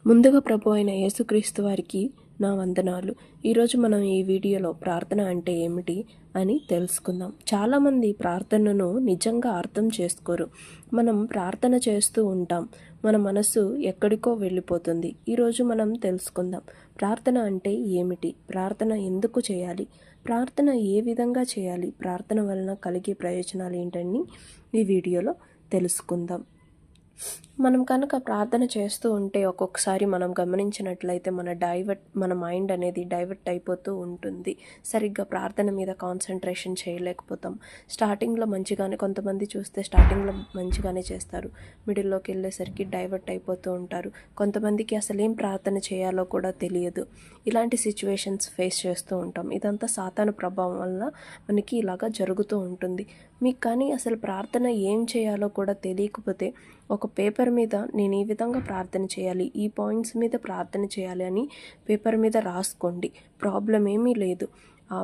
ముందుగా ప్రభు అయిన యేసుక్రీస్తు వారికి నా వందనాలు. ఈరోజు మనం ఈ వీడియోలో ప్రార్థన అంటే ఏమిటి అని తెలుసుకుందాం. చాలామంది ప్రార్థనను నిజంగా అర్థం చేసుకోరు. మనం ప్రార్థన చేస్తూ ఉంటాం, మన మనసు ఎక్కడికో వెళ్ళిపోతుంది. ఈరోజు మనం తెలుసుకుందాం ప్రార్థన అంటే ఏమిటి, ప్రార్థన ఎందుకు చేయాలి, ప్రార్థన ఏ విధంగా చేయాలి, ప్రార్థన వలన కలిగే ప్రయోజనాలు ఏంటని ఈ వీడియోలో తెలుసుకుందాం. మనం కనుక ప్రార్థన చేస్తూ ఉంటే ఒక్కొక్కసారి మనం గమనించినట్లయితే మన మైండ్ అనేది డైవర్ట్ అయిపోతూ ఉంటుంది. సరిగ్గా ప్రార్థన మీద కాన్సన్ట్రేషన్ చేయలేకపోతాం. స్టార్టింగ్లో మంచిగానే, కొంతమంది చూస్తే స్టార్టింగ్లో మంచిగానే చేస్తారు, మిడిల్లోకి వెళ్ళేసరికి డైవర్ట్ అయిపోతూ ఉంటారు. కొంతమందికి అసలు ఏం ప్రార్థన చేయాలో కూడా తెలియదు. ఇలాంటి సిచ్యువేషన్స్ ఫేస్ చేస్తూ ఉంటాం. ఇదంతా సాతాను ప్రభావం వల్ల మనకి ఇలాగా జరుగుతూ ఉంటుంది. మీకు కానీ అసలు ప్రార్థన ఏం చేయాలో కూడా తెలియకపోతే ఒక పేపర్ మీద నేను ఈ విధంగా ప్రార్థన చేయాలి, ఈ పాయింట్స్ మీద ప్రార్థన చేయాలి అని పేపర్ మీద రాసుకోండి. ప్రాబ్లం ఏమీ లేదు. ఆ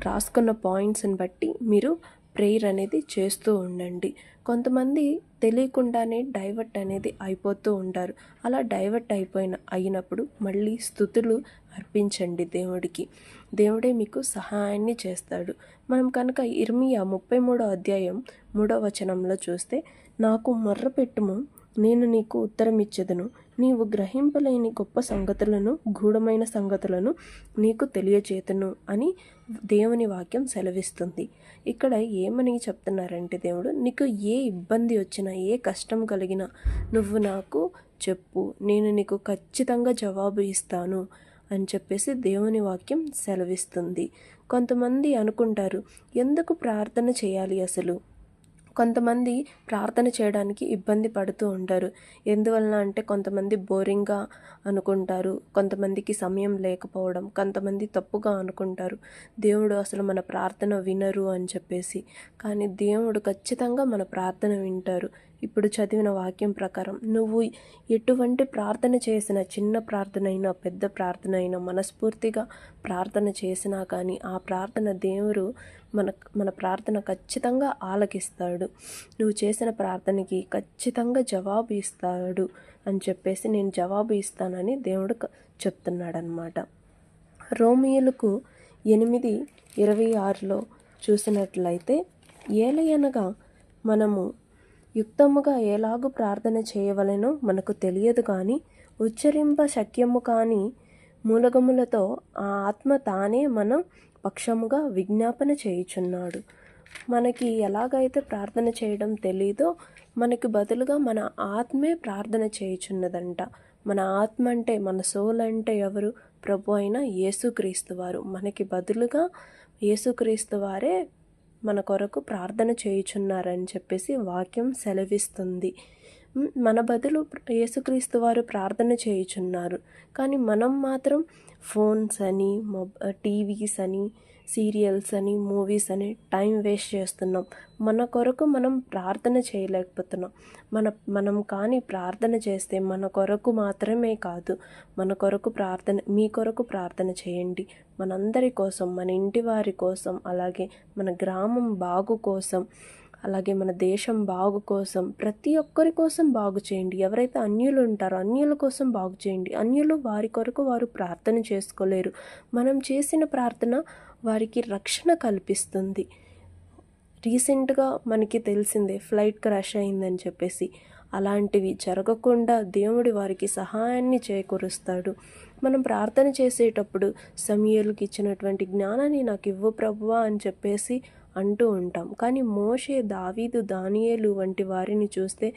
రాసుకున్న పాయింట్స్ని బట్టి మీరు ప్రేయర్ అనేది చేస్తూ ఉండండి. కొంతమంది తెలియకుండానే డైవర్ట్ అనేది అయిపోతూ ఉంటారు. అలా డైవర్ట్ అయినప్పుడు మళ్ళీ స్తుతులు అర్పించండి దేవుడికి. దేవుడే మీకు సహాయాన్ని చేస్తాడు. మనం కనుక ఇర్మియా 33వ అధ్యాయం 3వ వచనంలో చూస్తే, నాకు మొర్రపెట్టుము, నేను నీకు ఉత్తరం ఇచ్చెదను, నీవు గ్రహింపలేని గొప్ప సంగతులను, గూఢమైన సంగతులను నీకు తెలియచేతును అని దేవుని వాక్యం సెలవిస్తుంది. ఇక్కడ ఏమని చెప్తున్నారంటే, దేవుడు నీకు ఏ ఇబ్బంది వచ్చినా, ఏ కష్టం కలిగినా నువ్వు నాకు చెప్పు, నేను నీకు ఖచ్చితంగా జవాబు ఇస్తాను అని చెప్పేసి దేవుని వాక్యం సెలవిస్తుంది. కొంతమంది అనుకుంటారు, ఎందుకు ప్రార్థన చేయాలి అసలు? కొంతమంది ప్రార్థన చేయడానికి ఇబ్బంది పడుతూ ఉంటారు. ఎందువలన అంటే కొంతమంది బోరింగ్గా అనుకుంటారు, కొంతమందికి సమయం లేకపోవడం, కొంతమంది తప్పుగా అనుకుంటారు దేవుడు అసలు మన ప్రార్థన వినరు అని చెప్పేసి. కానీ దేవుడు ఖచ్చితంగా మన ప్రార్థన వింటారు. ఇప్పుడు చదివిన వాక్యం ప్రకారం నువ్వు ఎటువంటి ప్రార్థన చేసినా, చిన్న ప్రార్థన అయినా పెద్ద ప్రార్థన అయినా, మనస్ఫూర్తిగా ప్రార్థన చేసినా కానీ ఆ ప్రార్థన దేవుడు మన ప్రార్థన ఖచ్చితంగా ఆలకిస్తాడు. నువ్వు చేసిన ప్రార్థనకి ఖచ్చితంగా జవాబు ఇస్తాడు అని చెప్పేసి, నేను జవాబు ఇస్తానని దేవుడు చెప్తున్నాడనమాట. రోమియోలకు 8:26లో చూసినట్లయితే, ఏలయనగా మనము యుక్తముగా ఎలాగూ ప్రార్థన చేయవలెనో మనకు తెలియదు, కానీ ఉచ్చరింప శక్యము కాని మూలగములతో ఆ ఆత్మ తానే మన పక్షముగా విజ్ఞాపన చేయుచున్నాడు. మనకి ఎలాగైతే ప్రార్థన చేయడం తెలీదో, మనకి బదులుగా మన ఆత్మే ప్రార్థన చేయుచున్నదంట. మన ఆత్మ అంటే, మన సోల్ అంటే ఎవరు? ప్రభు అయిన యేసుక్రీస్తు వారు. మనకి బదులుగా యేసుక్రీస్తు వారే మన కొరకు ప్రార్థన చేయుచున్నారని చెప్పేసి వాక్యం సెలవిస్తుంది. మన బదులు యేసుక్రీస్తు వారు ప్రార్థన చేయుచున్నారు. కానీ మనం మాత్రం ఫోన్స్ అని, టీవీస్ అని, సీరియల్స్ అని, మూవీస్ అని టైం వేస్ట్ చేస్తున్నాం. మన కొరకు మనం ప్రార్థన చేయలేకపోతున్నాం. మనం కానీ ప్రార్థన చేస్తే మన కొరకు మాత్రమే కాదు, మన కొరకు ప్రార్థన, మీ కొరకు ప్రార్థన చేయండి. మనందరి కోసం, మన ఇంటి వారి కోసం, అలాగే మన గ్రామం బాగు కోసం, అలాగే మన దేశం బాగు కోసం, ప్రతి ఒక్కరి కోసం బాగు చేయండి. ఎవరైతే అన్యులు ఉంటారో అన్యుల కోసం బాగు చేయండి. అన్యులు వారి కొరకు వారు ప్రార్థన చేసుకోలేరు. మనం చేసిన ప్రార్థన వారికి రక్షణ కల్పిస్తుంది. రీసెంట్గా మనకి తెలిసిందే, ఫ్లైట్ క్రాష్ అయిందని చెప్పేసి. అలాంటివి జరగకుండా దేవుడి వారికి సహాయాన్ని చేకూరుస్తాడు. మనం ప్రార్థన చేసేటప్పుడు సమూయేలుకి ఇచ్చినటువంటి జ్ఞానాన్ని నాకు ఇవ్వు ప్రభువా అని చెప్పేసి అంటూ ఉంటాం. కానీ మోషే, దావీదు, దానియేలు వంటి వారిని చూస్తే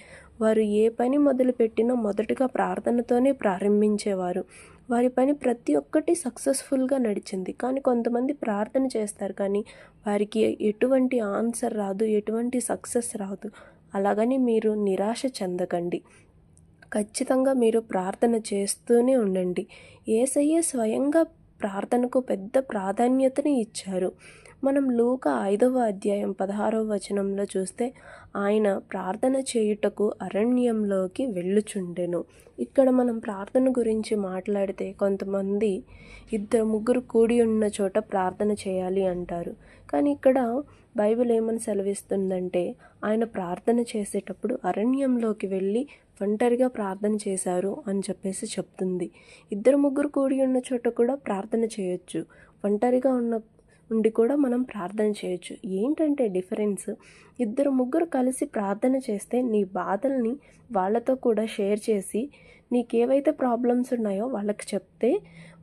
వారు ఏ పని మొదలుపెట్టినా మొదటగా ప్రార్థనతోనే ప్రారంభించేవారు. వారి పని ప్రతి ఒక్కటి సక్సెస్ఫుల్గా నడిచింది. కానీ కొంతమంది ప్రార్థన చేస్తారు, కానీ వారికి ఎటువంటి ఆన్సర్ రాదు, ఎటువంటి సక్సెస్ రాదు. అలాగని మీరు నిరాశ చెందకండి. ఖచ్చితంగా మీరు ప్రార్థన చేస్తూనే ఉండండి. యేసయ్య స్వయంగా ప్రార్థనకు పెద్ద ప్రాధాన్యతని ఇచ్చారు. మనం లూకా 5వ అధ్యాయం 16వ వచనంలో చూస్తే, ఆయన ప్రార్థన చేయుటకు అరణ్యంలోకి వెళ్ళుచుండెను. ఇక్కడ మనం ప్రార్థన గురించి మాట్లాడితే కొంతమంది 2-3 కూడి ఉన్న చోట ప్రార్థన చేయాలి అంటారు. కానీ ఇక్కడ బైబిల్ ఏమని సెలవిస్తుందంటే, ఆయన ప్రార్థన చేసేటప్పుడు అరణ్యంలోకి వెళ్ళి ఒంటరిగా ప్రార్థన చేశారు అని చెప్పేసి చెప్తుంది. 2-3 కూడి ఉన్న చోట కూడా ప్రార్థన చేయొచ్చు. ఒంటరిగా ఉండి కూడా మనం ప్రార్థన చేయొచ్చు. ఏంటంటే డిఫరెన్స్, 2-3 కలిసి ప్రార్థన చేస్తే నీ బాధల్ని వాళ్ళతో కూడా షేర్ చేసి నీకేవైతే ప్రాబ్లమ్స్ ఉన్నాయో వాళ్ళకి చెప్తే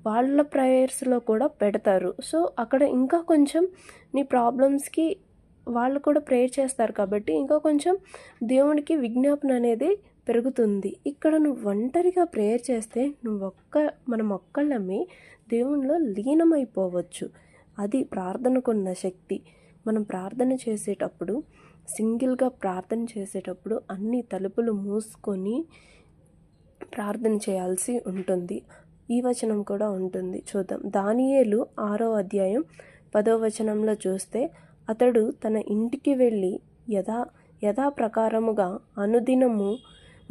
వాళ్ళ ప్రేయర్స్లో కూడా పెడతారు. సో అక్కడ ఇంకా కొంచెం నీ ప్రాబ్లమ్స్కి వాళ్ళు కూడా ప్రేయర్ చేస్తారు కాబట్టి ఇంకా కొంచెం దేవునికి విజ్ఞాపన అనేది పెరుగుతుంది. ఇక్కడ నువ్వు ఒంటరిగా ప్రేయర్ చేస్తే మనం ఒక్కళ్ళమే దేవునిలో లీనమైపోవచ్చు. అది ప్రార్థనకున్న శక్తి. మనం ప్రార్థన చేసేటప్పుడు సింగిల్గా ప్రార్థన చేసేటప్పుడు అన్ని తలుపులు మూసుకొని ప్రార్థన చేయాల్సి ఉంటుంది. ఈ వచనం కూడా ఉంటుంది, చూద్దాం. దానియేలు 6వ అధ్యాయం 10వ వచనంలో చూస్తే, అతడు తన ఇంటికి వెళ్ళి యథాప్రకారముగా అనుదినము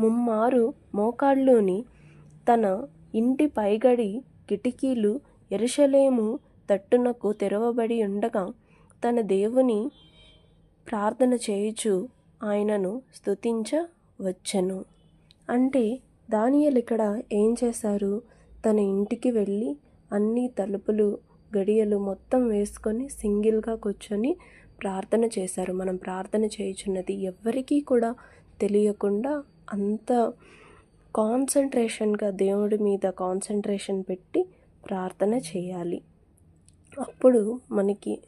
3 మోకాళ్ళుని తన ఇంటి పైగడి కిటికీలు యెరూషలేము తట్టునకు తెరవబడి ఉండగా తన దేవుని ప్రార్థన చేయుచు ఆయనను స్తుతించవచ్చెను. అంటే దానియేలు ఇక్కడ ఏం చేశారు? తన ఇంటికి వెళ్ళి అన్ని తలుపులు గడియలు మొత్తం వేసుకొని సింగిల్గా కూర్చొని ప్రార్థన చేశారు. మనం ప్రార్థన చేయుచున్నది ఎవ్వరికీ కూడా తెలియకుండా అంత కాన్సన్ట్రేషన్గా దేవుడి మీద కాన్సన్ట్రేషన్ పెట్టి ప్రార్థన చేయాలి. అప్పుడు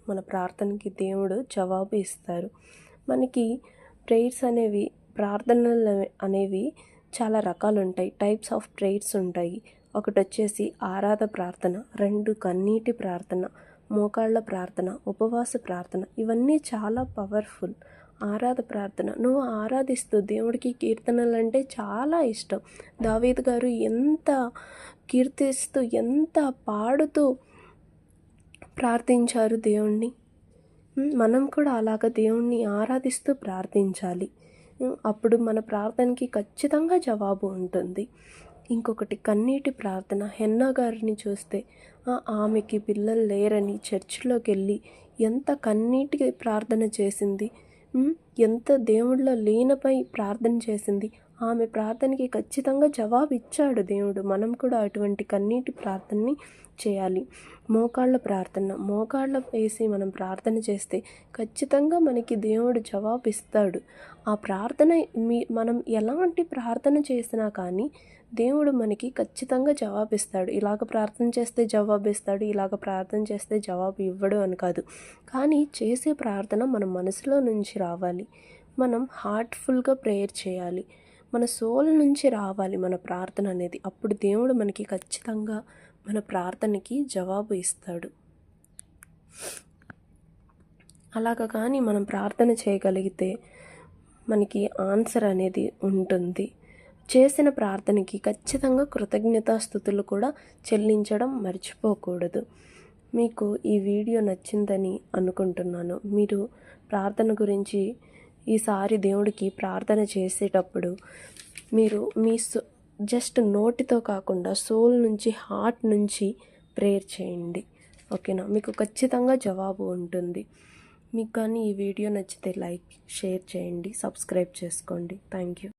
మన ప్రార్థనకి దేవుడు జవాబు ఇస్తారు. మనకి ప్రేయర్స్ అనేవి, ప్రార్థనలు అనేవి చాలా రకాలు ఉంటాయి. టైప్స్ ఆఫ్ ప్రేయర్స్ ఉంటాయి. ఒకటి వచ్చేసి ఆరాధ ప్రార్థన, 2 కన్నీటి ప్రార్థన, మోకాళ్ళ ప్రార్థన, ఉపవాస ప్రార్థన. ఇవన్నీ చాలా పవర్ఫుల్. ఆరాధ ప్రార్థన, నువ్వు ఆరాధిస్తూ దేవుడికి కీర్తనలు అంటే చాలా ఇష్టం. దావీదు గారు ఎంత కీర్తిస్తూ ఎంత పాడుతూ ప్రార్థించారు దేవుణ్ణి. మనం కూడా అలాగ దేవుణ్ణి ఆరాధిస్తూ ప్రార్థించాలి. అప్పుడు మన ప్రార్థనకి ఖచ్చితంగా జవాబు ఉంటుంది. ఇంకొకటి కన్నీటి ప్రార్థన. హెన్నా గారిని చూస్తే ఆమెకి పిల్లలు లేరని చర్చిలోకి వెళ్ళి ఎంత కన్నీటి ప్రార్థన చేసింది, ఎంత దేవుళ్ళ లీనపై ప్రార్థన చేసింది. ఆమె ప్రార్థనకి ఖచ్చితంగా జవాబు ఇచ్చాడు దేవుడు. మనం కూడా అటువంటి కన్నీటి ప్రార్థనని చేయాలి. మోకాళ్ళ ప్రార్థన, మోకాళ్ళ వేసి మనం ప్రార్థన చేస్తే ఖచ్చితంగా మనకి దేవుడు జవాబు ఇస్తాడు. ఆ ప్రార్థన మనం ఎలాంటి ప్రార్థన చేసినా కానీ దేవుడు మనకి ఖచ్చితంగా జవాబిస్తాడు. ఇలాగ ప్రార్థన చేస్తే జవాబు ఇస్తాడు, ఇలాగ ప్రార్థన చేస్తే జవాబు ఇవ్వడు అని కాదు. కానీ చేసే ప్రార్థన మన మనసులో నుంచి రావాలి. మనం హార్ట్ఫుల్గా ప్రేయర్ చేయాలి. మన సోల్ నుంచి రావాలి మన ప్రార్థన అనేది. అప్పుడు దేవుడు మనకి ఖచ్చితంగా మన ప్రార్థనకి జవాబు ఇస్తాడు. అలాగ కానీ మనం ప్రార్థన చేయగలిగితే మనకి ఆన్సర్ అనేది ఉంటుంది. చేసిన ప్రార్థనకి ఖచ్చితంగా కృతజ్ఞతాస్తుతులు కూడా చెల్లించడం మర్చిపోకూడదు. మీకు ఈ వీడియో నచ్చిందని అనుకుంటున్నాను. మీరు ప్రార్థన గురించి ఈసారి దేవుడికి ప్రార్థన చేసేటప్పుడు మీరు మీ జస్ట్ నోటితో కాకుండా సోల్ నుంచి, హార్ట్ నుంచి ప్రేయర్ చేయండి. ఓకేనా? మీకు ఖచ్చితంగా జవాబు ఉంటుంది. మీకు కానీ ఈ వీడియో నచ్చితే లైక్, షేర్ చేయండి, సబ్స్క్రైబ్ చేసుకోండి. Thank you.